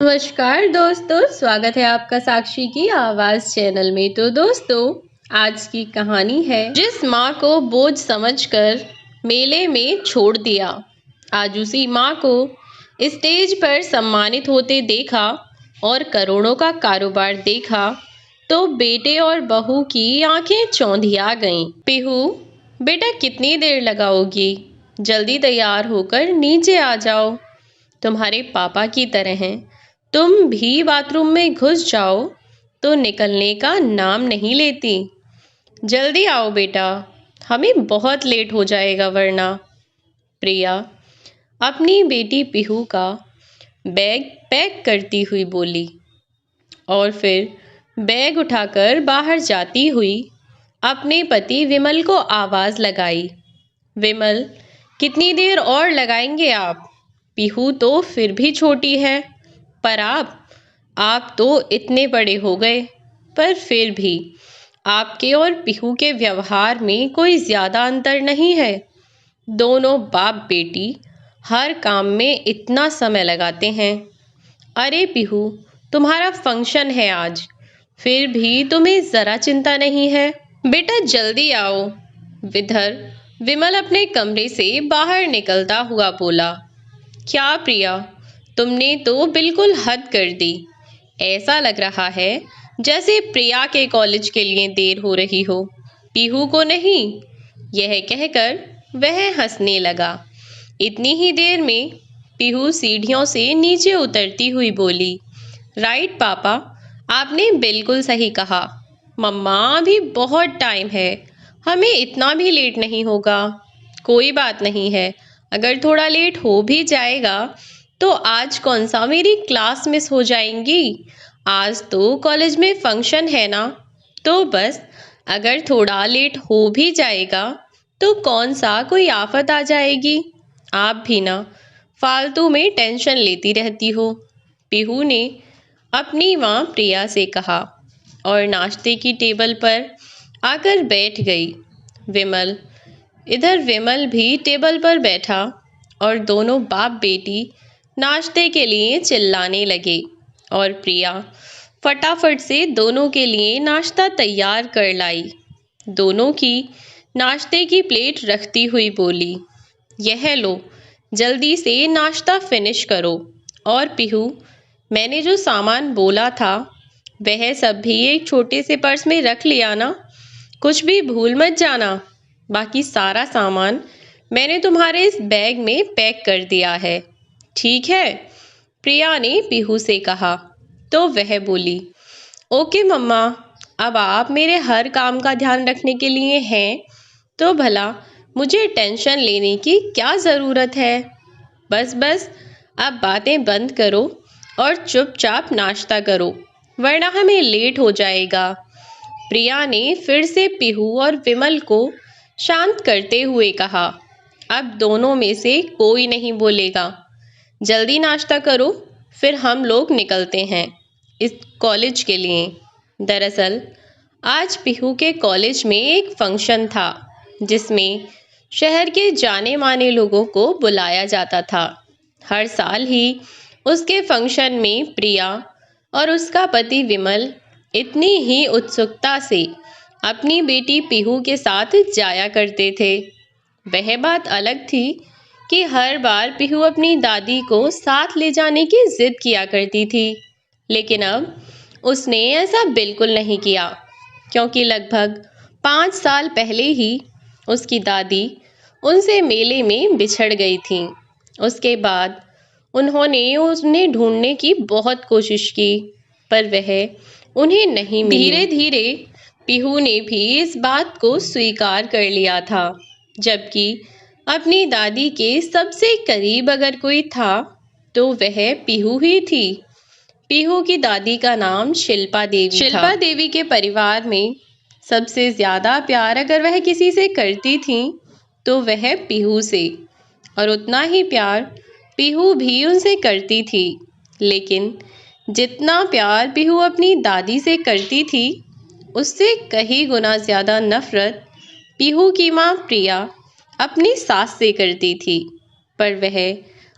नमस्कार दोस्तों, स्वागत है आपका साक्षी की आवाज़ चैनल में। तो दोस्तों, आज की कहानी है जिस माँ को बोझ समझकर मेले में छोड़ दिया। आज उसी माँ को स्टेज पर सम्मानित होते देखा और करोड़ों का कारोबार देखा तो बेटे और बहू की आंखें चौंधिया गईं। पीहू, बेटा कितनी देर लगाओगी? जल्दी तैयार होकर नीचे आ जाओ। तुम्हारे पापा की तरह हैं, तुम भी बाथरूम में घुस जाओ तो निकलने का नाम नहीं लेती। जल्दी आओ बेटा, हमें बहुत लेट हो जाएगा वरना। प्रिया अपनी बेटी पीहू का बैग पैक करती हुई बोली और फिर बैग उठाकर बाहर जाती हुई अपने पति विमल को आवाज़ लगाई। विमल, कितनी देर और लगाएंगे आप? पीहू तो फिर भी छोटी है, पर आप तो इतने बड़े हो गए, पर फिर भी आपके और पीहू के व्यवहार में कोई ज़्यादा अंतर नहीं है। दोनों बाप बेटी हर काम में इतना समय लगाते हैं। अरे पीहू, तुम्हारा फंक्शन है आज, फिर भी तुम्हें ज़रा चिंता नहीं है। बेटा जल्दी आओ। विधर विमल अपने कमरे से बाहर निकलता हुआ बोला। क्या प्रिया, तुमने तो बिल्कुल हद कर दी। ऐसा लग रहा है जैसे प्रिया के कॉलेज के लिए देर हो रही हो, पीहू को नहीं। यह कहकर वह हंसने लगा। इतनी ही देर में पीहू सीढ़ियों से नीचे उतरती हुई बोली, राइट पापा, आपने बिल्कुल सही कहा। मम्मा, अभी बहुत टाइम है, हमें इतना भी लेट नहीं होगा। कोई बात नहीं है, अगर थोड़ा लेट हो भी जाएगा तो आज कौन सा मेरी क्लास मिस हो जाएंगी। आज तो कॉलेज में फंक्शन है ना, तो बस अगर थोड़ा लेट हो भी जाएगा तो कौन सा कोई आफत आ जाएगी। आप भी ना फालतू में टेंशन लेती रहती हो, पीहू ने अपनी माँ प्रिया से कहा और नाश्ते की टेबल पर आकर बैठ गई। विमल भी टेबल पर बैठा और दोनों बाप बेटी नाश्ते के लिए चिल्लाने लगे और प्रिया फटाफट से दोनों के लिए नाश्ता तैयार कर लाई। दोनों की नाश्ते की प्लेट रखती हुई बोली, यह लो, जल्दी से नाश्ता फिनिश करो। और पीहू, मैंने जो सामान बोला था वह सब भी एक छोटे से पर्स में रख लिया ना, कुछ भी भूल मत जाना। बाकी सारा सामान मैंने तुम्हारे इस बैग में पैक कर दिया है, ठीक है? प्रिया ने पीहू से कहा तो वह बोली, ओके मम्मा, अब आप मेरे हर काम का ध्यान रखने के लिए हैं तो भला मुझे टेंशन लेने की क्या ज़रूरत है। बस अब बातें बंद करो और चुपचाप नाश्ता करो, वरना हमें लेट हो जाएगा। प्रिया ने फिर से पीहू और विमल को शांत करते हुए कहा, अब दोनों में से कोई नहीं बोलेगा। जल्दी नाश्ता करो, फिर हम लोग निकलते हैं इस कॉलेज के लिए। दरअसल आज पीहू के कॉलेज में एक फंक्शन था जिसमें शहर के जाने माने लोगों को बुलाया जाता था। हर साल ही उसके फंक्शन में प्रिया और उसका पति विमल इतनी ही उत्सुकता से अपनी बेटी पीहू के साथ जाया करते थे। वह बात अलग थी कि हर बार पीहू अपनी दादी को साथ ले जाने की जिद किया करती थी, लेकिन अब उसने ऐसा बिल्कुल नहीं किया, क्योंकि लगभग 5 साल पहले ही उसकी दादी उनसे मेले में बिछड़ गई थी। उसके बाद उन्होंने उन्हें ढूंढने की बहुत कोशिश की, पर वह उन्हें नहीं मिली। धीरे धीरे पीहू ने भी इस बात को स्वीकार कर लिया था, जबकि अपनी दादी के सबसे करीब अगर कोई था तो वह पीहू ही थी। पीहू की दादी का नाम शिल्पा देवी था। शिल्पा देवी के परिवार में सबसे ज़्यादा प्यार अगर वह किसी से करती थी तो वह पीहू से, और उतना ही प्यार पीहू भी उनसे करती थी। लेकिन जितना प्यार पीहू अपनी दादी से करती थी, उससे कई गुना ज़्यादा नफरत पीहू की माँ प्रिया अपनी सास से करती थी। पर वह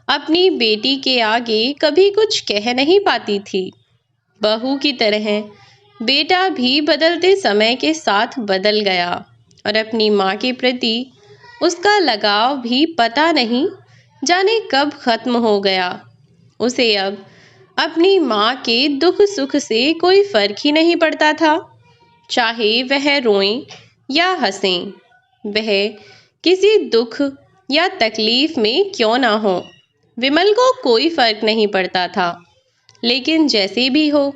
अपनी बेटी के आगे कभी कुछ कह नहीं पाती थी। बहू की तरह बेटा भी बदलते समय के साथ बदल गया और अपनी माँ के प्रति उसका लगाव भी पता नहीं जाने कब खत्म हो गया। उसे अब अपनी माँ के दुख सुख से कोई फर्क ही नहीं पड़ता था। चाहे वह रोएं या हंसें, वह किसी दुख या तकलीफ में क्यों ना हो, विमल को कोई फर्क नहीं पड़ता था। लेकिन जैसे भी हो,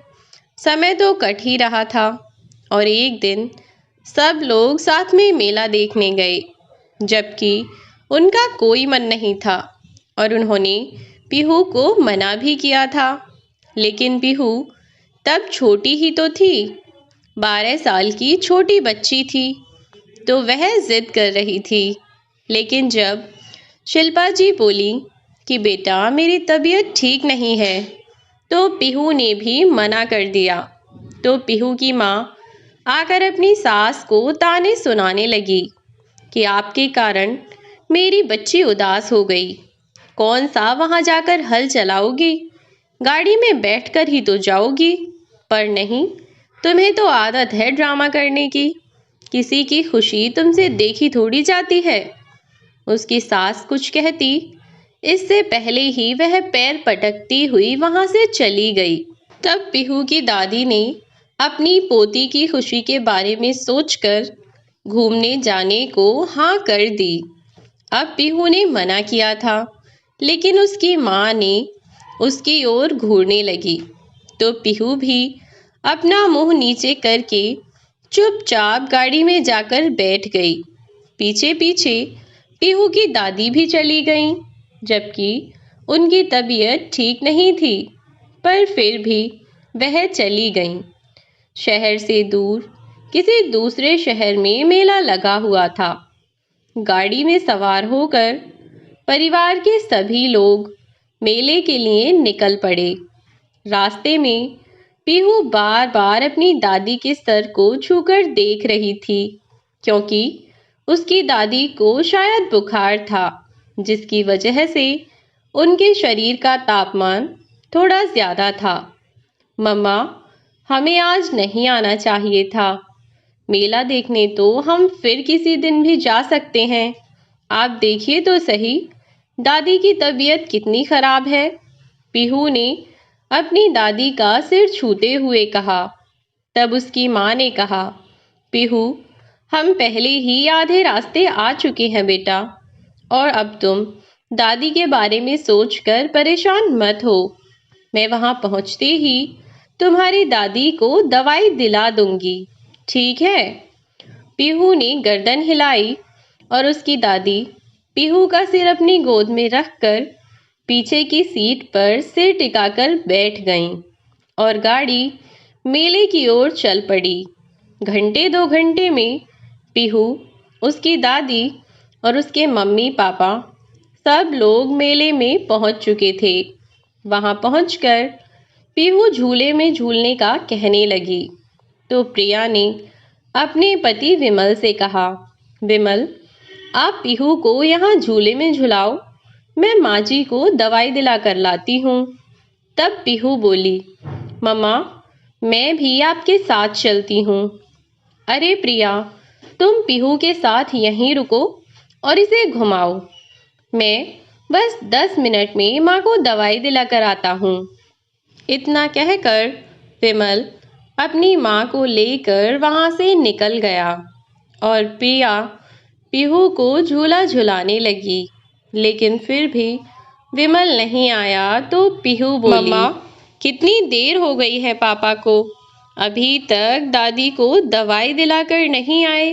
समय तो कट ही रहा था और एक दिन सब लोग साथ में मेला देखने गए, जबकि उनका कोई मन नहीं था और उन्होंने पीहू को मना भी किया था। लेकिन पीहू तब छोटी ही तो थी, 12 साल की छोटी बच्ची थी, तो वह जिद कर रही थी। लेकिन जब शिल्पा जी बोली कि बेटा मेरी तबीयत ठीक नहीं है, तो पीहू ने भी मना कर दिया। तो पीहू की माँ आकर अपनी सास को ताने सुनाने लगी कि आपके कारण मेरी बच्ची उदास हो गई। कौन सा वहाँ जाकर हल चलाओगी, गाड़ी में बैठकर ही तो जाओगी। पर नहीं, तुम्हें तो आदत है ड्रामा करने की, किसी की खुशी तुमसे देखी थोड़ी जाती है। उसकी सास कुछ कहती, इससे पहले ही वह पैर पटकती हुई वहां से चली गई। तब पीहू की दादी ने अपनी पोती की खुशी के बारे में सोचकर घूमने जाने को हाँ कर दी। अब पीहू ने मना किया था, लेकिन उसकी माँ ने उसकी ओर घूरने लगी, तो पीहू भी अपना मुंह नीचे करके चुपचाप गाड़ी में जाकर बैठ गई। पीछे पीछे पीहू की दादी भी चली गईं, जबकि उनकी तबीयत ठीक नहीं थी, पर फिर भी वह चली गईं। शहर से दूर किसी दूसरे शहर में मेला लगा हुआ था। गाड़ी में सवार होकर परिवार के सभी लोग मेले के लिए निकल पड़े। रास्ते में पीहू बार बार अपनी दादी के सर को छूकर देख रही थी, क्योंकि उसकी दादी को शायद बुखार था, जिसकी वजह से उनके शरीर का तापमान थोड़ा ज्यादा था। मम्मा, हमें आज नहीं आना चाहिए था। मेला देखने तो हम फिर किसी दिन भी जा सकते हैं। आप देखिए तो सही, दादी की तबीयत कितनी खराब है। पीहू ने अपनी दादी का सिर छूते हुए कहा। तब उसकी माँ ने कहा, पीहू, हम पहले ही आधे रास्ते आ चुके हैं बेटा, और अब तुम दादी के बारे में सोचकर परेशान मत हो। मैं वहां पहुंचते ही तुम्हारी दादी को दवाई दिला दूंगी, ठीक है। पीहू ने गर्दन हिलाई और उसकी दादी पीहू का सिर अपनी गोद में रखकर पीछे की सीट पर सिर टिकाकर बैठ गईं और गाड़ी मेले की ओर चल पड़ी। घंटे 2 घंटे में पीहू, उसकी दादी और उसके मम्मी पापा सब लोग मेले में पहुंच चुके थे। वहां पहुंचकर पीहू झूले में झूलने का कहने लगी, तो प्रिया ने अपने पति विमल से कहा, विमल, आप पीहू को यहाँ झूले में झुलाओ, मैं माँ जी को दवाई दिला कर लाती हूँ। तब पीहू बोली, मम्मा, मैं भी आपके साथ चलती हूँ। अरे प्रिया, तुम पीहू के साथ यहीं रुको और इसे घुमाओ, मैं बस 10 मिनट में माँ को दवाई दिला कर आता हूँ। इतना कहकर विमल अपनी माँ को लेकर वहाँ से निकल गया और प्रिया पीहू को झूला झुलाने लगी। लेकिन फिर भी विमल नहीं आया, तो पीहू बोली, मम्मा, कितनी देर हो गई है पापा को, अभी तक दादी को दवाई दिलाकर नहीं आए।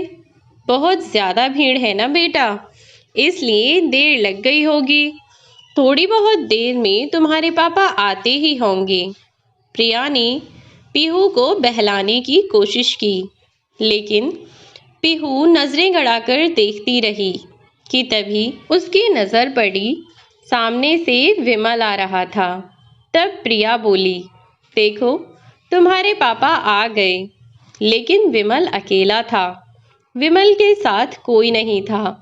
बहुत ज्यादा भीड़ है ना बेटा, इसलिए देर लग गई होगी। थोड़ी बहुत देर में तुम्हारे पापा आते ही होंगे। प्रिया ने पीहू को बहलाने की कोशिश की, लेकिन पीहू नजरें गड़ाकर देखती रही कि तभी उसकी नजर पड़ी सामने से विमल आ रहा था। तब प्रिया बोली, देखो तुम्हारे पापा आ गए। लेकिन विमल अकेला था, विमल के साथ कोई नहीं था।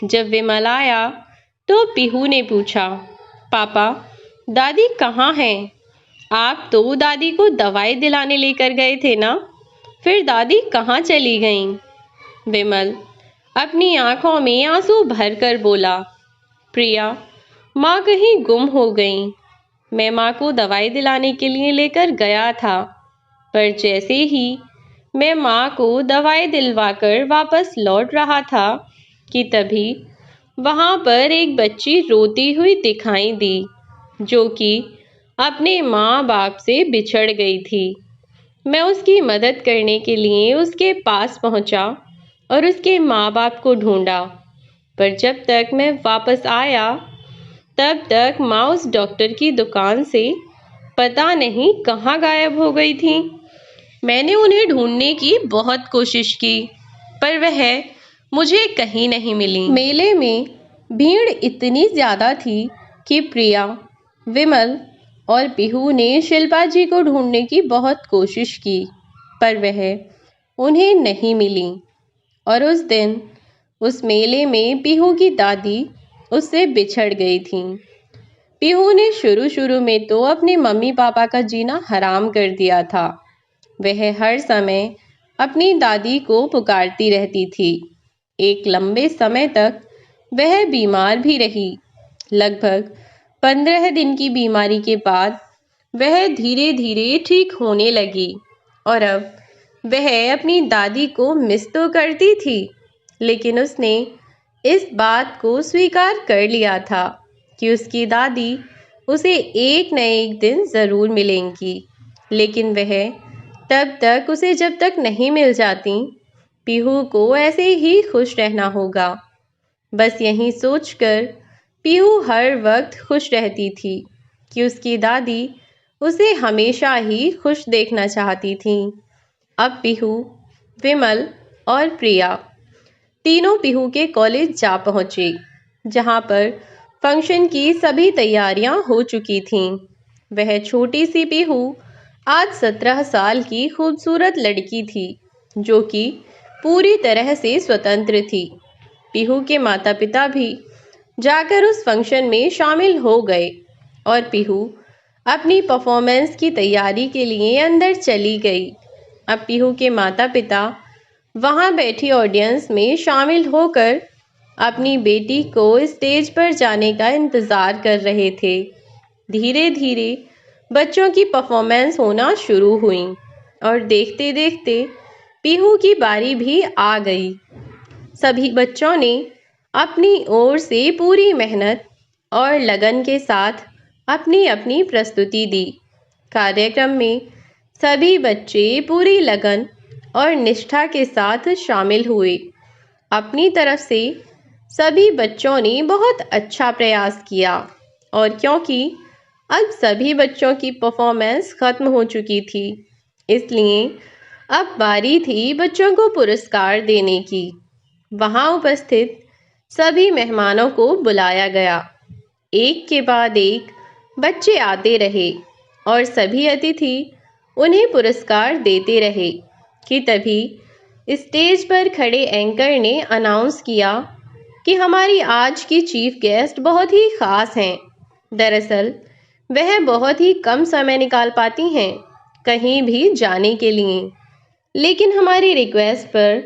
जब विमल आया तो पीहू ने पूछा, पापा, दादी कहाँ हैं? आप तो दादी को दवाई दिलाने लेकर गए थे ना? फिर दादी कहाँ चली गईं? विमल अपनी आंखों में आंसू भरकर बोला, प्रिया, माँ कहीं गुम हो गईं। मैं माँ को दवाई दिलाने के लिए लेकर गया था, पर जैसे ही मैं माँ को दवाई दिलवाकर वापस लौट रहा था कि तभी वहाँ पर एक बच्ची रोती हुई दिखाई दी, जो कि अपने माँ बाप से बिछड़ गई थी। मैं उसकी मदद करने के लिए उसके पास पहुँचा और उसके माँ बाप को ढूंढा, पर जब तक मैं वापस आया तब तक माँ उस डॉक्टर की दुकान से पता नहीं कहाँ गायब हो गई थी। मैंने उन्हें ढूंढने की बहुत कोशिश की, पर वह मुझे कहीं नहीं मिली। मेले में भीड़ इतनी ज़्यादा थी कि प्रिया, विमल और पीहू ने शिल्पा जी को ढूंढने की बहुत कोशिश की, पर वह उन्हें नहीं मिली। और उस दिन उस मेले में पीहू की दादी उससे बिछड़ गई थी। पीहू ने शुरू में तो अपने मम्मी पापा का जीना हराम कर दिया था। वह हर समय अपनी दादी को पुकारती रहती थी। एक लंबे समय तक वह बीमार भी रही। लगभग 15 दिन की बीमारी के बाद वह धीरे धीरे ठीक होने लगी और अब वह अपनी दादी को मिस तो करती थी, लेकिन उसने इस बात को स्वीकार कर लिया था कि उसकी दादी उसे एक न एक दिन ज़रूर मिलेंगी। लेकिन वह तब तक उसे जब तक नहीं मिल जाती, पीहू को ऐसे ही खुश रहना होगा। बस यही सोचकर पीहू हर वक्त खुश रहती थी कि उसकी दादी उसे हमेशा ही खुश देखना चाहती थी। अब पीहू, विमल और प्रिया तीनों पीहू के कॉलेज जा पहुँचे, जहाँ पर फंक्शन की सभी तैयारियां हो चुकी थीं। वह छोटी सी पीहू आज 17 साल की खूबसूरत लड़की थी, जो कि पूरी तरह से स्वतंत्र थी। पीहू के माता पिता भी जाकर उस फंक्शन में शामिल हो गए और पीहू अपनी परफॉर्मेंस की तैयारी के लिए अंदर चली गई। अब पीहू के माता पिता वहां बैठी ऑडियंस में शामिल होकर अपनी बेटी को स्टेज पर जाने का इंतज़ार कर रहे थे। धीरे धीरे बच्चों की परफॉर्मेंस होना शुरू हुई और देखते देखते पीहू की बारी भी आ गई। सभी बच्चों ने अपनी ओर से पूरी मेहनत और लगन के साथ अपनी अपनी प्रस्तुति दी। कार्यक्रम में सभी बच्चे पूरी लगन और निष्ठा के साथ शामिल हुए। अपनी तरफ से सभी बच्चों ने बहुत अच्छा प्रयास किया और क्योंकि अब सभी बच्चों की परफॉर्मेंस ख़त्म हो चुकी थी, इसलिए अब बारी थी बच्चों को पुरस्कार देने की। वहां उपस्थित सभी मेहमानों को बुलाया गया। एक के बाद एक बच्चे आते रहे और सभी अतिथि उन्हें पुरस्कार देते रहे कि तभी स्टेज पर खड़े एंकर ने अनाउंस किया कि हमारी आज की चीफ गेस्ट बहुत ही ख़ास हैं। दरअसल वह बहुत ही कम समय निकाल पाती हैं कहीं भी जाने के लिए, लेकिन हमारी रिक्वेस्ट पर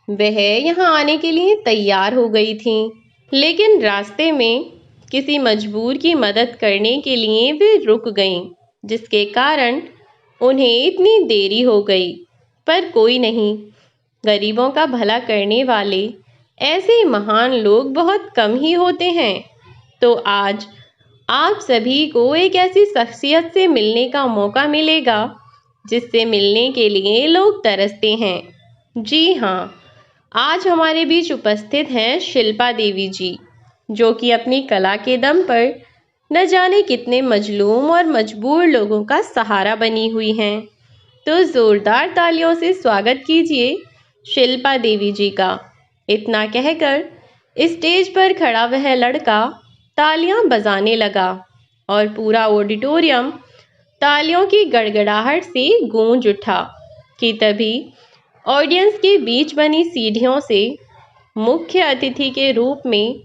वह यहाँ आने के लिए तैयार हो गई थी। लेकिन रास्ते में किसी मजबूर की मदद करने के लिए वे रुक गईं, जिसके कारण उन्हें इतनी देरी हो गई। पर कोई नहीं, गरीबों का भला करने वाले ऐसे महान लोग बहुत कम ही होते हैं। तो आज आप सभी को एक ऐसी शख्सियत से मिलने का मौका मिलेगा जिससे मिलने के लिए लोग तरसते हैं। जी हाँ, आज हमारे बीच उपस्थित हैं शिल्पा देवी जी, जो कि अपनी कला के दम पर न जाने कितने मजलूम और मजबूर लोगों का सहारा बनी हुई हैं। तो ज़ोरदार तालियों से स्वागत कीजिए शिल्पा देवी जी का। इतना कहकर स्टेज पर खड़ा वह लड़का तालियां बजाने लगा और पूरा ऑडिटोरियम तालियों की गड़गड़ाहट से गूंज उठा कि तभी ऑडियंस के बीच बनी सीढ़ियों से मुख्य अतिथि के रूप में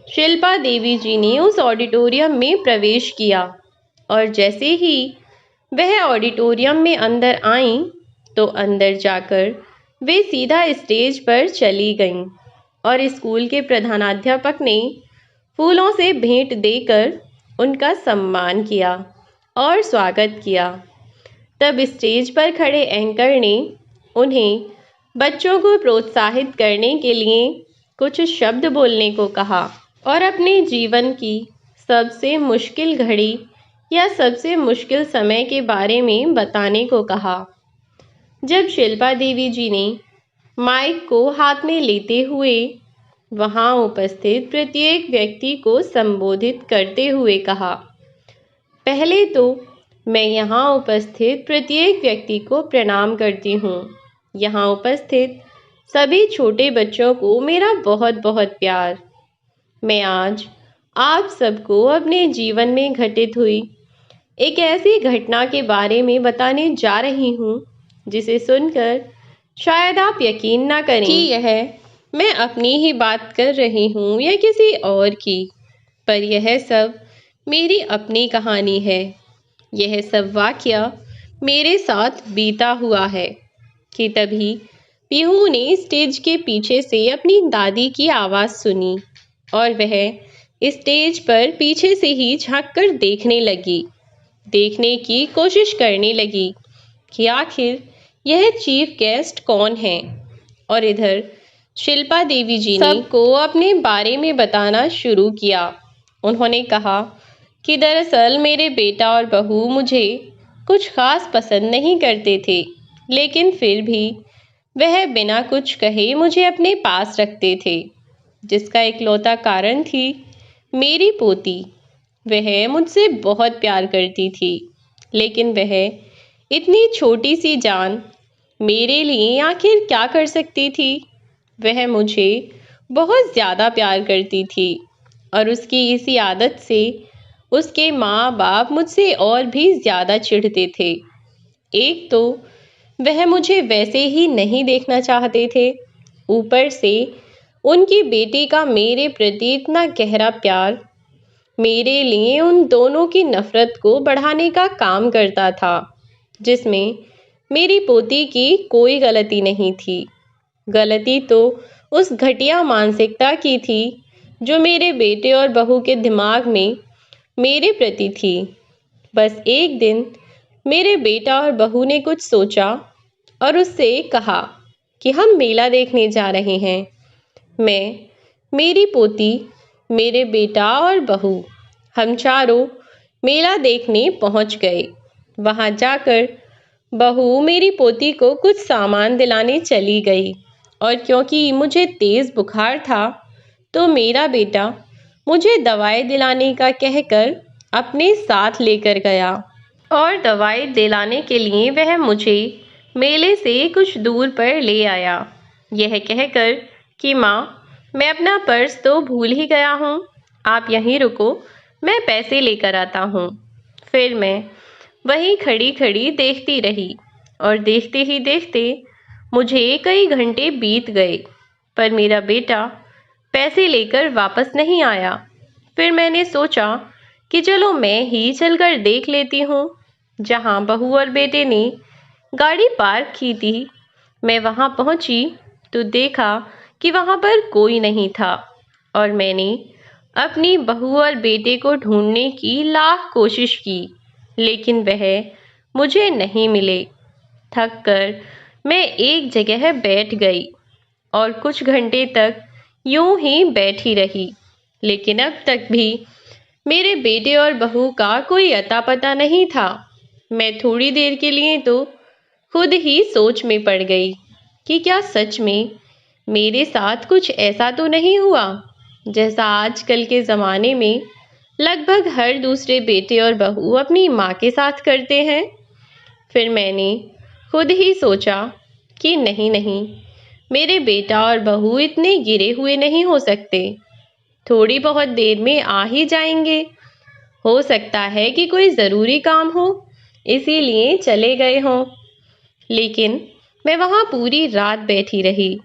शिल्पा देवी जी ने उस ऑडिटोरियम में प्रवेश किया और जैसे ही वह ऑडिटोरियम में अंदर आईं तो अंदर जाकर वे सीधा स्टेज पर चली गईं और स्कूल के प्रधानाध्यापक ने फूलों से भेंट देकर उनका सम्मान किया और स्वागत किया। तब स्टेज पर खड़े एंकर ने उन्हें बच्चों को प्रोत्साहित करने के लिए कुछ शब्द बोलने को कहा और अपने जीवन की सबसे मुश्किल घड़ी या सबसे मुश्किल समय के बारे में बताने को कहा। जब शिल्पा देवी जी ने माइक को हाथ में लेते हुए वहां उपस्थित प्रत्येक व्यक्ति को संबोधित करते हुए कहा, पहले तो मैं यहाँ उपस्थित प्रत्येक व्यक्ति को प्रणाम करती हूँ। यहाँ उपस्थित सभी छोटे बच्चों को मेरा बहुत बहुत प्यार। मैं आज आप सबको अपने जीवन में घटित हुई एक ऐसी घटना के बारे में बताने जा रही हूँ जिसे सुनकर शायद आप यकीन ना करें कि यह मैं अपनी ही बात कर रही हूँ या किसी और की, पर यह सब मेरी अपनी कहानी है। यह सब वाकया मेरे साथ बीता हुआ है कि तभी पीहू ने स्टेज के पीछे से अपनी दादी की आवाज़ सुनी और वह स्टेज पर पीछे से ही झांककर देखने की कोशिश करने लगी कि आखिर यह चीफ गेस्ट कौन है। और इधर शिल्पा देवी जी ने सबको अपने बारे में बताना शुरू किया। उन्होंने कहा कि दरअसल मेरे बेटा और बहू मुझे कुछ खास पसंद नहीं करते थे, लेकिन फिर भी वह बिना कुछ कहे मुझे अपने पास रखते थे, जिसका इकलौता कारण थी मेरी पोती। वह मुझसे बहुत प्यार करती थी, लेकिन वह इतनी छोटी सी जान मेरे लिए आखिर क्या कर सकती थी। वह मुझे बहुत ज़्यादा प्यार करती थी और उसकी इसी आदत से उसके माँ बाप मुझसे और भी ज़्यादा चिढ़ते थे। एक तो वह मुझे वैसे ही नहीं देखना चाहते थे, ऊपर से उनकी बेटी का मेरे प्रति इतना गहरा प्यार मेरे लिए उन दोनों की नफ़रत को बढ़ाने का काम करता था, जिसमें मेरी पोती की कोई गलती नहीं थी। गलती तो उस घटिया मानसिकता की थी जो मेरे बेटे और बहू के दिमाग में मेरे प्रति थी। बस एक दिन मेरे बेटा और बहू ने कुछ सोचा और उससे कहा कि हम मेला देखने जा रहे हैं। मैं, मेरी पोती, मेरे बेटा और बहू, हम चारों मेला देखने पहुंच गए। वहां जाकर बहू मेरी पोती को कुछ सामान दिलाने चली गई और क्योंकि मुझे तेज़ बुखार था तो मेरा बेटा मुझे दवाई दिलाने का कहकर अपने साथ लेकर गया और दवाई दिलाने के लिए वह मुझे मेले से कुछ दूर पर ले आया, यह कहकर कि माँ, मैं अपना पर्स तो भूल ही गया हूँ, आप यहीं रुको, मैं पैसे लेकर आता हूँ। फिर मैं वहीं खड़ी खड़ी देखती रही और देखते ही देखते मुझे कई घंटे बीत गए, पर मेरा बेटा पैसे लेकर वापस नहीं आया। फिर मैंने सोचा कि चलो मैं ही चलकर देख लेती हूँ। जहाँ बहू और बेटे ने गाड़ी पार्क की थी, मैं वहाँ पहुँची तो देखा कि वहाँ पर कोई नहीं था और मैंने अपनी बहू और बेटे को ढूंढने की लाख कोशिश की, लेकिन वह मुझे नहीं मिले। थक कर मैं एक जगह बैठ गई और कुछ घंटे तक यूं ही बैठी रही, लेकिन अब तक भी मेरे बेटे और बहू का कोई अता पता नहीं था। मैं थोड़ी देर के लिए तो खुद ही सोच में पड़ गई कि क्या सच में मेरे साथ कुछ ऐसा तो नहीं हुआ जैसा आजकल के ज़माने में लगभग हर दूसरे बेटे और बहू अपनी माँ के साथ करते हैं। फिर मैंने खुद ही सोचा कि नहीं, मेरे बेटा और बहू इतने गिरे हुए नहीं हो सकते, थोड़ी बहुत देर में आ ही जाएंगे। हो सकता है कि कोई ज़रूरी काम हो इसीलिए चले गए हों। लेकिन मैं वहाँ पूरी रात बैठी रही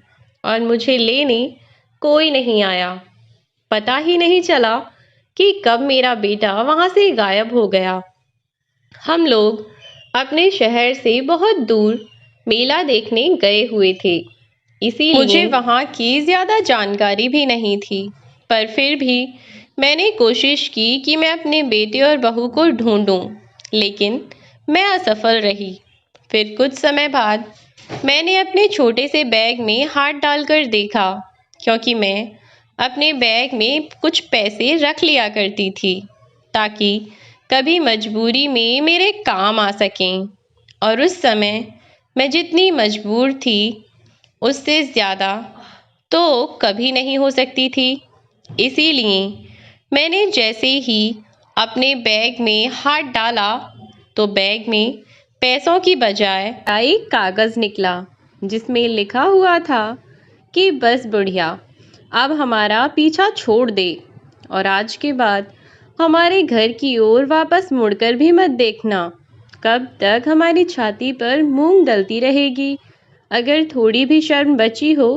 और मुझे लेने कोई नहीं आया। पता ही नहीं चला कि कब मेरा बेटा वहां से गायब हो गया। हम लोग अपने शहर से बहुत दूर मेला देखने गए हुए थे, इसीलिए मुझे वहाँ की ज़्यादा जानकारी भी नहीं थी। पर फिर भी मैंने कोशिश की कि मैं अपने बेटे और बहू को ढूंढूं, लेकिन मैं असफल रही। फिर कुछ समय बाद मैंने अपने छोटे से बैग में हाथ डालकर देखा, क्योंकि मैं अपने बैग में कुछ पैसे रख लिया करती थी ताकि कभी मजबूरी में मेरे काम आ सकें। और उस समय मैं जितनी मजबूर थी उससे ज़्यादा तो कभी नहीं हो सकती थी। इसीलिए मैंने जैसे ही अपने बैग में हाथ डाला तो बैग में पैसों की बजाय एक कागज़ निकला, जिसमें लिखा हुआ था कि बस बुढ़िया, अब हमारा पीछा छोड़ दे और आज के बाद हमारे घर की ओर वापस मुड़कर भी मत देखना। कब तक हमारी छाती पर मूंग डलती रहेगी? अगर थोड़ी भी शर्म बची हो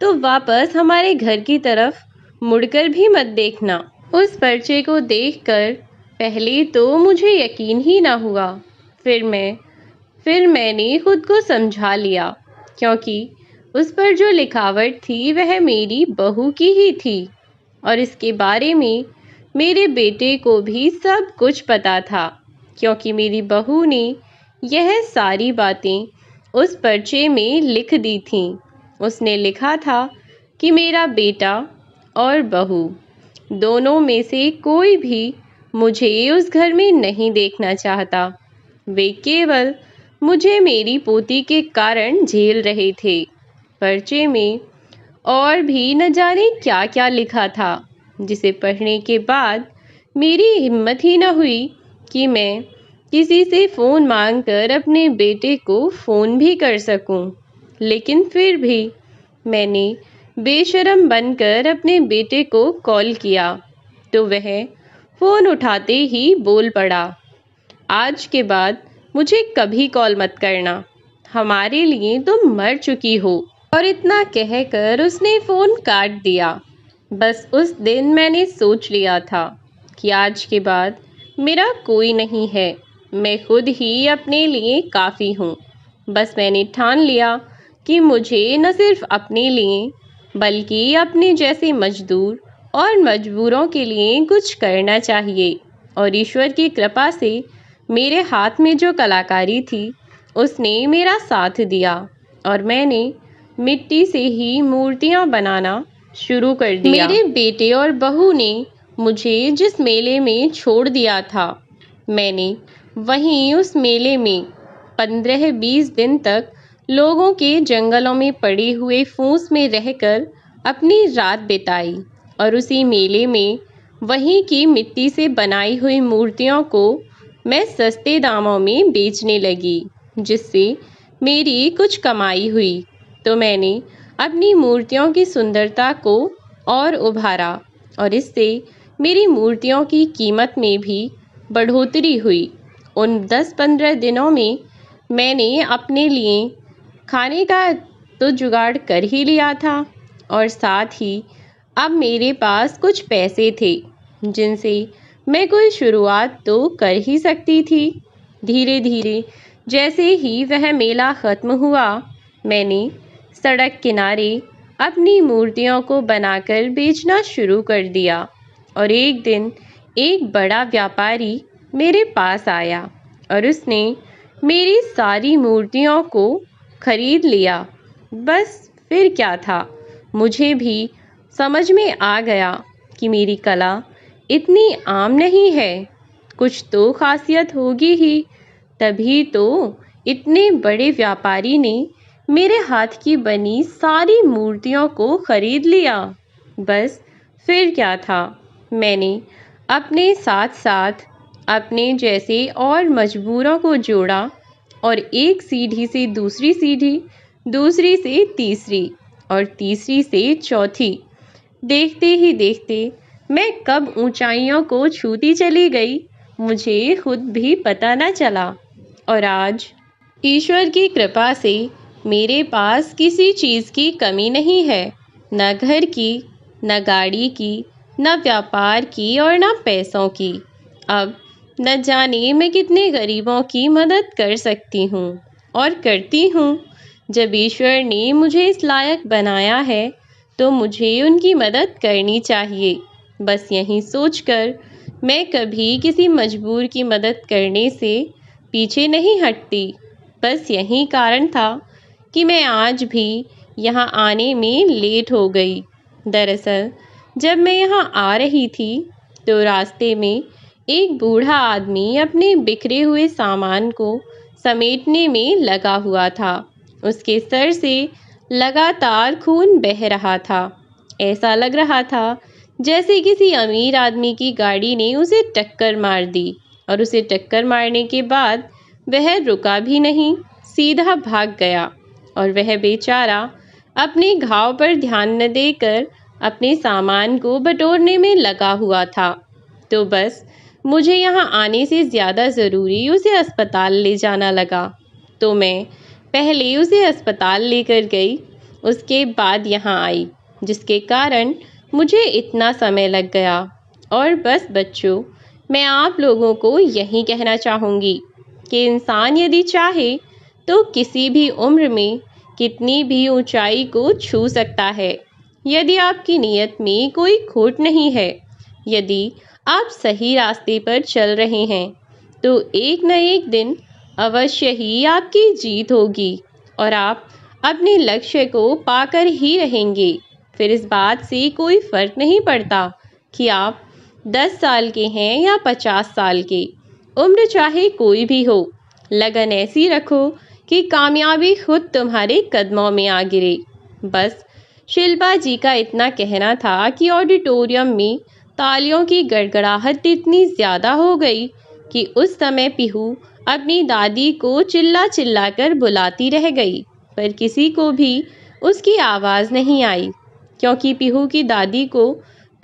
तो वापस हमारे घर की तरफ मुड़कर भी मत देखना। उस पर्चे को देखकर पहले तो मुझे यकीन ही ना हुआ। फिर मैंने खुद को समझा लिया, क्योंकि उस पर जो लिखावट थी वह मेरी बहू की ही थी और इसके बारे में मेरे बेटे को भी सब कुछ पता था, क्योंकि मेरी बहू ने यह सारी बातें उस पर्चे में लिख दी थीं। उसने लिखा था कि मेरा बेटा और बहू दोनों में से कोई भी मुझे उस घर में नहीं देखना चाहता। वे केवल मुझे मेरी पोती के कारण झेल रहे थे। पर्चे में और भी न जाने क्या क्या लिखा था, जिसे पढ़ने के बाद मेरी हिम्मत ही न हुई कि मैं किसी से फ़ोन मांगकर अपने बेटे को फ़ोन भी कर सकूं। लेकिन फिर भी मैंने बेशर्म बनकर अपने बेटे को कॉल किया तो वह फ़ोन उठाते ही बोल पड़ा, आज के बाद मुझे कभी कॉल मत करना, हमारे लिए तुम मर चुकी हो। और इतना कहकर उसने फ़ोन काट दिया। बस उस दिन मैंने सोच लिया था कि आज के बाद मेरा कोई नहीं है, मैं खुद ही अपने लिए काफ़ी हूँ। बस मैंने ठान लिया कि मुझे न सिर्फ अपने लिए बल्कि अपने जैसे मजदूर और मजबूरों के लिए कुछ करना चाहिए। और ईश्वर की कृपा से मेरे हाथ में जो कलाकारी थी उसने मेरा साथ दिया और मैंने मिट्टी से ही मूर्तियाँ बनाना शुरू कर दिया। मेरे बेटे और बहू ने मुझे जिस मेले में छोड़ दिया था, मैंने वहीं उस मेले में 15-20 दिन तक लोगों के जंगलों में पड़े हुए फूस में रहकर अपनी रात बिताई और उसी मेले में वहीं की मिट्टी से बनाई हुई मूर्तियों को मैं सस्ते दामों में बेचने लगी, जिससे मेरी कुछ कमाई हुई। तो मैंने अपनी मूर्तियों की सुंदरता को और उभारा और इससे मेरी मूर्तियों की कीमत में भी बढ़ोतरी हुई। उन 10-15 दिनों में मैंने अपने लिए खाने का तो जुगाड़ कर ही लिया था और साथ ही अब मेरे पास कुछ पैसे थे जिनसे मैं कोई शुरुआत तो कर ही सकती थी। धीरे धीरे जैसे ही वह मेला ख़त्म हुआ, मैंने सड़क किनारे अपनी मूर्तियों को बनाकर बेचना शुरू कर दिया और एक दिन एक बड़ा व्यापारी मेरे पास आया और उसने मेरी सारी मूर्तियों को खरीद लिया। बस फिर क्या था, मुझे भी समझ में आ गया कि मेरी कला इतनी आम नहीं है, कुछ तो खासियत होगी ही, तभी तो इतने बड़े व्यापारी ने मेरे हाथ की बनी सारी मूर्तियों को खरीद लिया। बस फिर क्या था, मैंने अपने साथ साथ अपने जैसे और मजबूरों को जोड़ा और एक सीढ़ी से दूसरी सीढ़ी, दूसरी से तीसरी और तीसरी से चौथी, देखते ही देखते मैं कब ऊंचाइयों को छूती चली गई मुझे खुद भी पता न चला। और आज ईश्वर की कृपा से मेरे पास किसी चीज़ की कमी नहीं है, न घर की, न गाड़ी की, न व्यापार की और न पैसों की। अब न जाने मैं कितने गरीबों की मदद कर सकती हूँ और करती हूँ। जब ईश्वर ने मुझे इस लायक बनाया है तो मुझे उनकी मदद करनी चाहिए। बस यही सोचकर मैं कभी किसी मजबूर की मदद करने से पीछे नहीं हटती। बस यही कारण था कि मैं आज भी यहाँ आने में लेट हो गई। दरअसल जब मैं यहाँ आ रही थी तो रास्ते में एक बूढ़ा आदमी अपने बिखरे हुए सामान को समेटने में लगा हुआ था। उसके सर से लगातार खून बह रहा था। ऐसा लग रहा था जैसे किसी अमीर आदमी की गाड़ी ने उसे टक्कर मार दी, और उसे टक्कर मारने के बाद वह रुका भी नहीं, सीधा भाग गया। और वह बेचारा अपने घाव पर ध्यान न देकर अपने सामान को बटोरने में लगा हुआ था। तो बस मुझे यहाँ आने से ज़्यादा ज़रूरी उसे अस्पताल ले जाना लगा, तो मैं पहले उसे अस्पताल लेकर गई, उसके बाद यहाँ आई, जिसके कारण मुझे इतना समय लग गया। और बस बच्चों, मैं आप लोगों को यही कहना चाहूँगी कि इंसान यदि चाहे तो किसी भी उम्र में कितनी भी ऊंचाई को छू सकता है। यदि आपकी नीयत में कोई खोट नहीं है, यदि आप सही रास्ते पर चल रहे हैं, तो एक न एक दिन अवश्य ही आपकी जीत होगी और आप अपने लक्ष्य को पाकर ही रहेंगे। फिर इस बात से कोई फर्क नहीं पड़ता कि आप 10 साल के हैं या 50 साल के। उम्र चाहे कोई भी हो, लगन ऐसी रखो कि कामयाबी खुद तुम्हारे कदमों में आ गिरे। बस शिल्पा जी का इतना कहना था कि ऑडिटोरियम में तालियों की गड़गड़ाहट इतनी ज़्यादा हो गई कि उस समय पीहू अपनी दादी को चिल्ला चिल्ला कर बुलाती रह गई, पर किसी को भी उसकी आवाज़ नहीं आई, क्योंकि पीहू की दादी को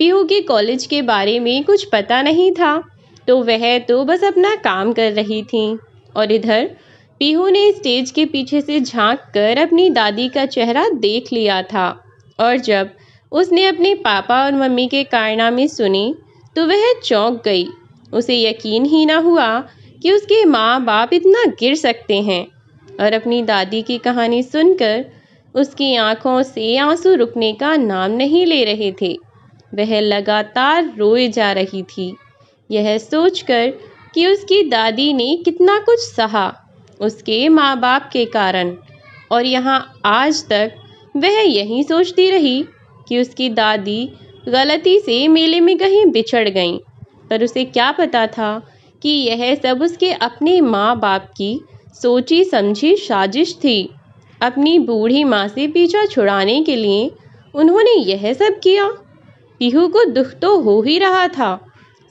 पीहू के कॉलेज के बारे में कुछ पता नहीं था। तो वह तो बस अपना काम कर रही थी, और इधर पीहू ने स्टेज के पीछे से झांक कर अपनी दादी का चेहरा देख लिया था। और जब उसने अपने पापा और मम्मी के कारनामे सुने तो वह चौंक गई। उसे यकीन ही ना हुआ कि उसके माँ बाप इतना गिर सकते हैं। और अपनी दादी की कहानी सुनकर उसकी आंखों से आंसू रुकने का नाम नहीं ले रहे थे। वह लगातार रोए जा रही थी, यह सोचकर कि उसकी दादी ने कितना कुछ सहा उसके माँ बाप के कारण। और यहाँ आज तक वह यही सोचती रही कि उसकी दादी गलती से मेले में कहीं बिछड़ गईं, पर उसे क्या पता था कि यह सब उसके अपने माँ बाप की सोची समझी साजिश थी। अपनी बूढ़ी माँ से पीछा छुड़ाने के लिए उन्होंने यह सब किया। पीहू को दुख तो हो ही रहा था,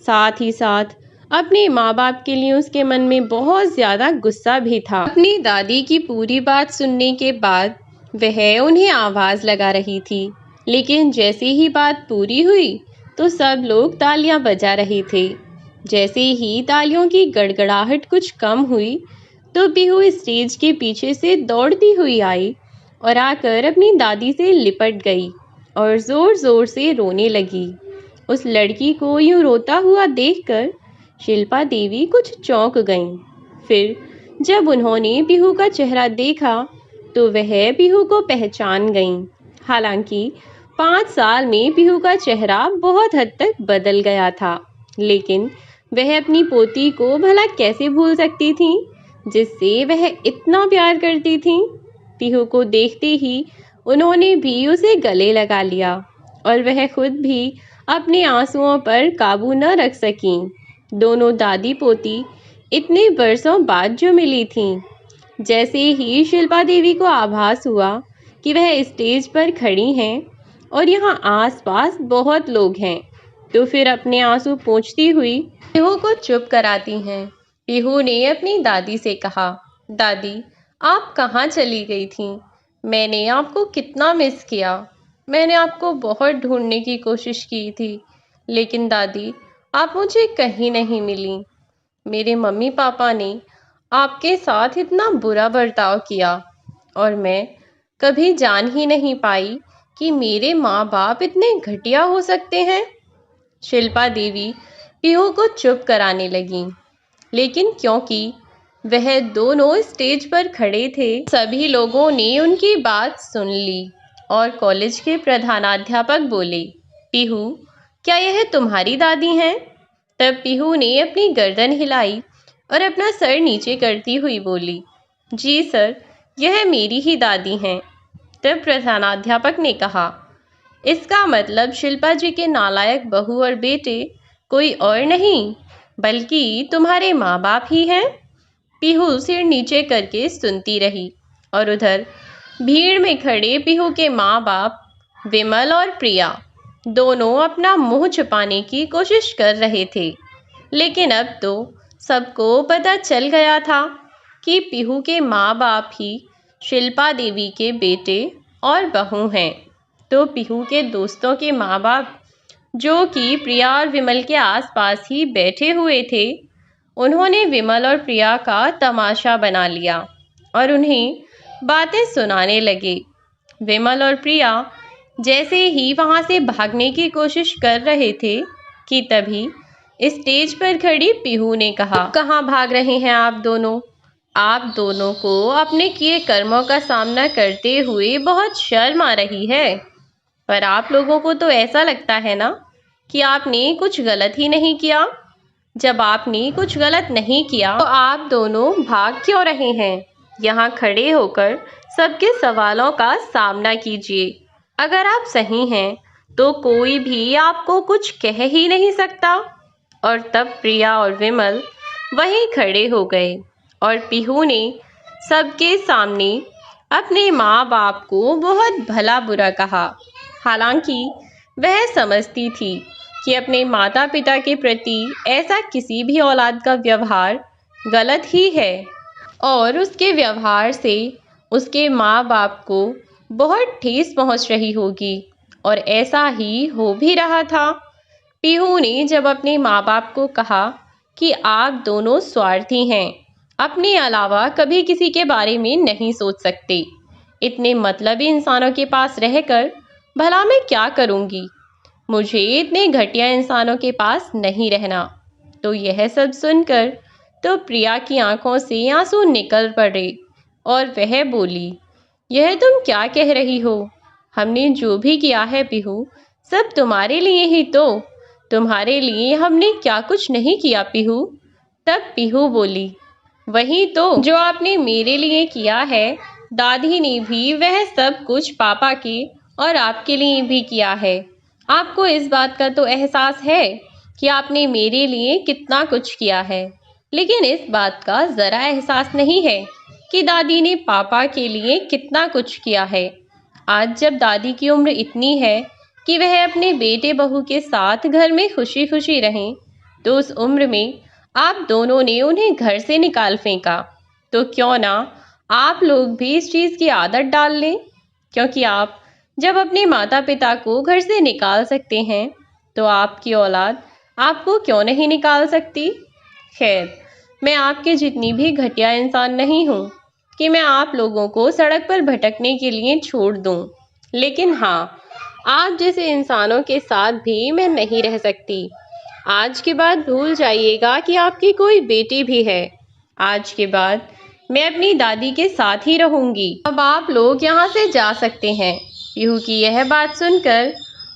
साथ ही साथ अपने माँ बाप के लिए उसके मन में बहुत ज़्यादा गुस्सा भी था। अपनी दादी की पूरी बात सुनने के बाद वह उन्हें आवाज़ लगा रही थी, लेकिन जैसे ही बात पूरी हुई तो सब लोग तालियां बजा रहे थे। जैसे ही तालियों की गड़गड़ाहट कुछ कम हुई तो पीहू स्टेज के पीछे से दौड़ती हुई आई और आकर अपनी दादी से लिपट गई और ज़ोर ज़ोर से रोने लगी। उस लड़की को यूं रोता हुआ देखकर शिल्पा देवी कुछ चौंक गईं। फिर जब उन्होंने पीहू का चेहरा देखा तो वह पीहू को पहचान गईं। हालांकि 5 साल में पीहू का चेहरा बहुत हद तक बदल गया था, लेकिन वह अपनी पोती को भला कैसे भूल सकती थी, जिससे वह इतना प्यार करती थी। पीहू को देखते ही उन्होंने भी उसे गले लगा लिया और वह खुद भी अपने आंसुओं पर काबू न रख सकीं। दोनों दादी पोती इतने बरसों बाद जो मिली थीं। जैसे ही शिल्पा देवी को आभास हुआ कि वह स्टेज पर खड़ी हैं और यहाँ आसपास बहुत लोग हैं, तो फिर अपने आंसू पोंछती हुई पीहू को चुप कराती हैं। पीहू ने अपनी दादी से कहा, दादी आप कहाँ चली गई थीं? मैंने आपको कितना मिस किया। मैंने आपको बहुत ढूंढने की कोशिश की थी, लेकिन दादी आप मुझे कहीं नहीं मिली। मेरे मम्मी पापा ने आपके साथ इतना बुरा बर्ताव किया और मैं कभी जान ही नहीं पाई कि मेरे माँ बाप इतने घटिया हो सकते हैं। शिल्पा देवी पीहू को चुप कराने लगी, लेकिन क्योंकि वह दोनों स्टेज पर खड़े थे, सभी लोगों ने उनकी बात सुन ली और कॉलेज के प्रधानाध्यापक बोले, पीहू, क्या यह तुम्हारी दादी हैं? तब पीहू ने अपनी गर्दन हिलाई और अपना सर नीचे करती हुई बोली, जी सर, यह मेरी ही दादी हैं। तब प्रधानाध्यापक ने कहा, इसका मतलब शिल्पा जी के नालायक बहू और बेटे कोई और नहीं बल्कि तुम्हारे माँ बाप ही हैं। पीहू सिर नीचे करके सुनती रही और उधर भीड़ में खड़े पीहू के माँ बाप विमल और प्रिया दोनों अपना मुंह छुपाने की कोशिश कर रहे थे, लेकिन अब तो सबको पता चल गया था कि पीहू के माँ बाप ही शिल्पा देवी के बेटे और बहू हैं। तो पीहू के दोस्तों के माँ बाप, जो कि प्रिया और विमल के आसपास ही बैठे हुए थे, उन्होंने विमल और प्रिया का तमाशा बना लिया और उन्हें बातें सुनाने लगे। विमल और प्रिया जैसे ही वहां से भागने की कोशिश कर रहे थे कि तभी स्टेज पर खड़ी पीहू ने कहा, कहाँ भाग रहे हैं आप दोनों? आप दोनों को अपने किए कर्मों का सामना करते हुए बहुत शर्म आ रही है, पर आप लोगों को तो ऐसा लगता है ना कि आपने कुछ गलत ही नहीं किया। जब आपने कुछ गलत नहीं किया तो आप दोनों भाग क्यों रहे हैं? यहाँ खड़े होकर सबके सवालों का सामना कीजिए। अगर आप सही हैं तो कोई भी आपको कुछ कह ही नहीं सकता। और तब प्रिया और विमल वहीं खड़े हो गए और पीहू ने सबके सामने अपने माँ बाप को बहुत भला बुरा कहा। हालांकि वह समझती थी कि अपने माता पिता के प्रति ऐसा किसी भी औलाद का व्यवहार गलत ही है और उसके व्यवहार से उसके माँ बाप को बहुत ठेस पहुंच रही होगी, और ऐसा ही हो भी रहा था। पीहू ने जब अपने माँ बाप को कहा कि आप दोनों स्वार्थी हैं, अपने अलावा कभी किसी के बारे में नहीं सोच सकते, इतने मतलबी इंसानों के पास रहकर भला मैं क्या करूँगी? मुझे इतने घटिया इंसानों के पास नहीं रहना। तो यह सब सुनकर तो प्रिया की आंखों से आंसू निकल पड़े और वह बोली, यह तुम क्या कह रही हो? हमने जो भी किया है पीहू, सब तुम्हारे लिए ही तो। तुम्हारे लिए हमने क्या कुछ नहीं किया पीहू? तब पीहू बोली, वही तो जो आपने मेरे लिए किया है। दादी ने भी वह सब कुछ पापा के और आपके लिए भी किया है। आपको इस बात का तो एहसास है कि आपने मेरे लिए कितना कुछ किया है, लेकिन इस बात का ज़रा एहसास नहीं है कि दादी ने पापा के लिए कितना कुछ किया है। आज जब दादी की उम्र इतनी है कि वह अपने बेटे बहू के साथ घर में खुशी खुशी रहें, तो उस उम्र में आप दोनों ने उन्हें घर से निकाल फेंका। तो क्यों ना आप लोग भी इस चीज़ की आदत डाल लें, क्योंकि आप जब अपने माता पिता को घर से निकाल सकते हैं तो आपकी औलाद आपको क्यों नहीं निकाल सकती? खैर, मैं आपके जितनी भी घटिया इंसान नहीं हूँ कि मैं आप लोगों को सड़क पर भटकने के लिए छोड़ दूँ, लेकिन हाँ, आप जैसे इंसानों के साथ भी मैं नहीं रह सकती। आज के बाद भूल जाइएगा कि आपकी कोई बेटी भी है। आज के बाद मैं अपनी दादी के साथ ही रहूँगी। अब आप लोग यहाँ से जा सकते हैं। पीहू की यह बात सुनकर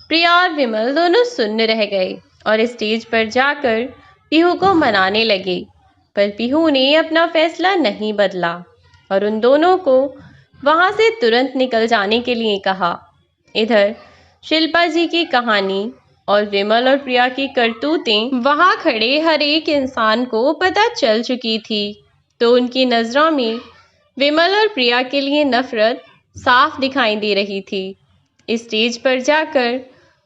प्रिया और विमल दोनों सुन्न रह गए और स्टेज पर जाकर पीहू को मनाने लगे, पर पीहू ने अपना फैसला नहीं बदला और उन दोनों को वहां से तुरंत निकल जाने के लिए कहा। इधर शिल्पा जी की कहानी और विमल और प्रिया की करतूतें वहां खड़े हर एक इंसान को पता चल चुकी थी, तो उनकी नज़रों में विमल और प्रिया के लिए नफरत साफ दिखाई दे रही थी। स्टेज पर जाकर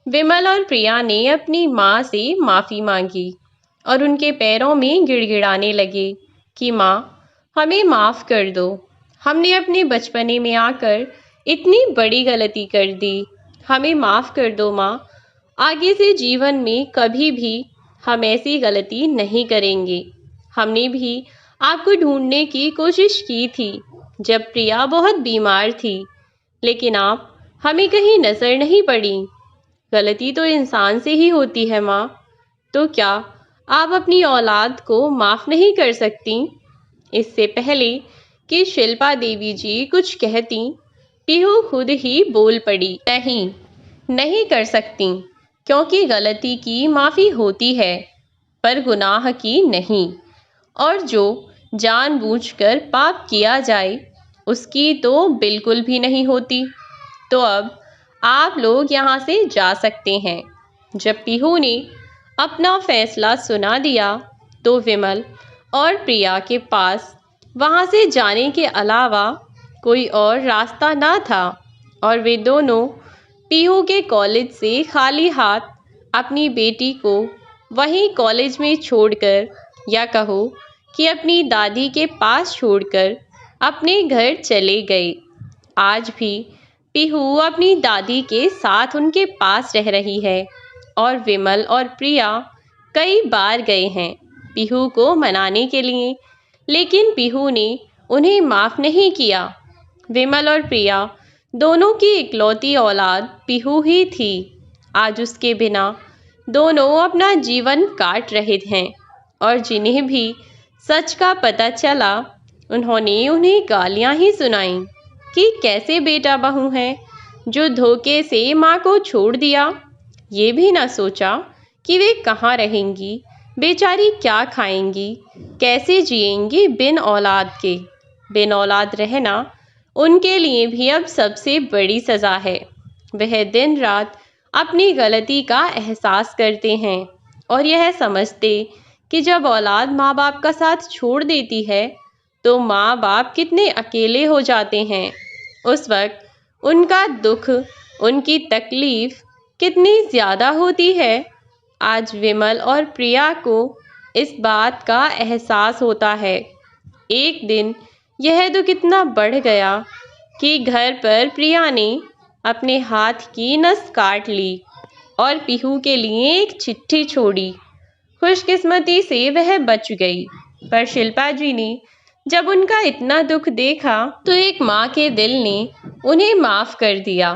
विमल और प्रिया ने अपनी माँ से माफ़ी मांगी और उनके पैरों में गिड़गिड़ाने लगे कि माँ, हमें माफ़ कर दो। हमने अपने बचपने में आकर इतनी बड़ी गलती कर दी। हमें माफ़ कर दो माँ। आगे से जीवन में कभी भी हम ऐसी गलती नहीं करेंगे। हमने भी आपको ढूंढने की कोशिश की थी जब प्रिया बहुत बीमार थी, लेकिन आप हमें कहीं नज़र नहीं पड़ी। गलती तो इंसान से ही होती है माँ। तो क्या आप अपनी औलाद को माफ़ नहीं कर सकती? इससे पहले कि शिल्पा देवी जी कुछ कहती, पीहू खुद ही बोल पड़ी, नहीं, नहीं कर सकती, क्योंकि गलती की माफ़ी होती है पर गुनाह की नहीं। और जो जानबूझकर पाप किया जाए उसकी तो बिल्कुल भी नहीं होती। तो अब आप लोग यहाँ से जा सकते हैं। जब पीहू ने अपना फैसला सुना दिया तो विमल और प्रिया के पास वहाँ से जाने के अलावा कोई और रास्ता ना था और वे दोनों पीहू के कॉलेज से खाली हाथ अपनी बेटी को वहीं कॉलेज में छोड़कर, या कहो कि अपनी दादी के पास छोड़कर अपने घर चले गए। आज भी पीहू अपनी दादी के साथ उनके पास रह रही है और विमल और प्रिया कई बार गए हैं पीहू को मनाने के लिए, लेकिन पीहू ने उन्हें माफ़ नहीं किया। विमल और प्रिया दोनों की इकलौती औलाद पीहू ही थी। आज उसके बिना दोनों अपना जीवन काट रहे हैं और जिन्हें भी सच का पता चला उन्होंने उन्हें गालियां ही सुनाई कि कैसे बेटा बहू हैं जो धोखे से माँ को छोड़ दिया। ये भी ना सोचा कि वे कहाँ रहेंगी, बेचारी क्या खाएंगी, कैसे जिएंगी बिन औलाद के। बिन औलाद रहना उनके लिए भी अब सबसे बड़ी सज़ा है। वह दिन रात अपनी गलती का एहसास करते हैं और यह समझते कि जब औलाद माँ बाप का साथ छोड़ देती है तो माँ बाप कितने अकेले हो जाते हैं। उस वक्त उनका दुख, उनकी तकलीफ़ कितनी ज़्यादा होती है। आज विमल और प्रिया को इस बात का एहसास होता है। एक दिन यह दुख इतना बढ़ गया कि घर पर प्रिया ने अपने हाथ की नस काट ली और पीहू के लिए एक चिट्ठी छोड़ी। खुशकिस्मती से वह बच गई, पर शिल्पा जी ने जब उनका इतना दुख देखा तो एक माँ के दिल ने उन्हें माफ़ कर दिया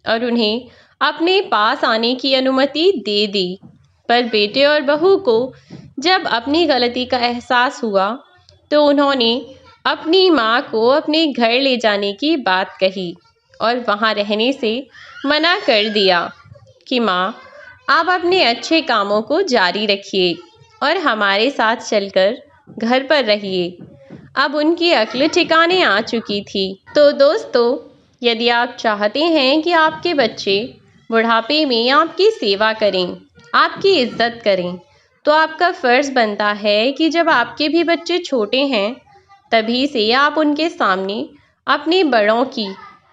और उन्हें अपने पास आने की अनुमति दे दी। पर बेटे और बहू को जब अपनी गलती का एहसास हुआ तो उन्होंने अपनी माँ को अपने घर ले जाने की बात कही और वहाँ रहने से मना कर दिया कि माँ, आप अपने अच्छे कामों को जारी रखिए और हमारे साथ चलकर घर पर रहिए। अब उनकी अक्ल ठिकाने आ चुकी थी। तो दोस्तों, यदि आप चाहते हैं कि आपके बच्चे बुढ़ापे में आपकी सेवा करें, आपकी इज्जत करें, तो आपका फ़र्ज़ बनता है कि जब आपके भी बच्चे छोटे हैं तभी से आप उनके सामने अपने बड़ों की,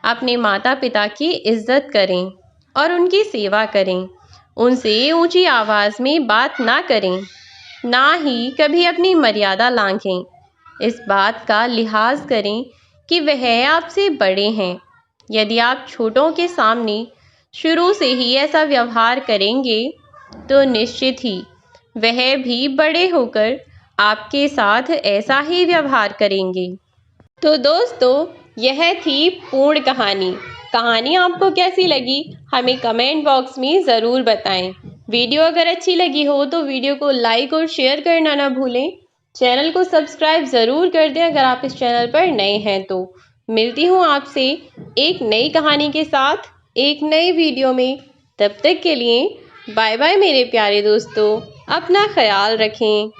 अपने माता पिता की इज्जत करें और उनकी सेवा करें। उनसे ऊंची आवाज़ में बात ना करें, ना ही कभी अपनी मर्यादा लांघें। इस बात का लिहाज करें कि वह आपसे बड़े हैं। यदि आप छोटों के सामने शुरू से ही ऐसा व्यवहार करेंगे तो निश्चित ही वह भी बड़े होकर आपके साथ ऐसा ही व्यवहार करेंगे। तो दोस्तों, यह थी पूर्ण कहानी। कहानी आपको कैसी लगी हमें कमेंट बॉक्स में ज़रूर बताएं। वीडियो अगर अच्छी लगी हो तो वीडियो को लाइक और शेयर करना ना भूलें। चैनल को सब्सक्राइब ज़रूर कर दें अगर आप इस चैनल पर नए हैं तो। मिलती हूँ आपसे एक नई कहानी के साथ एक नई वीडियो में। तब तक के लिए बाय बाय मेरे प्यारे दोस्तों, अपना ख्याल रखें।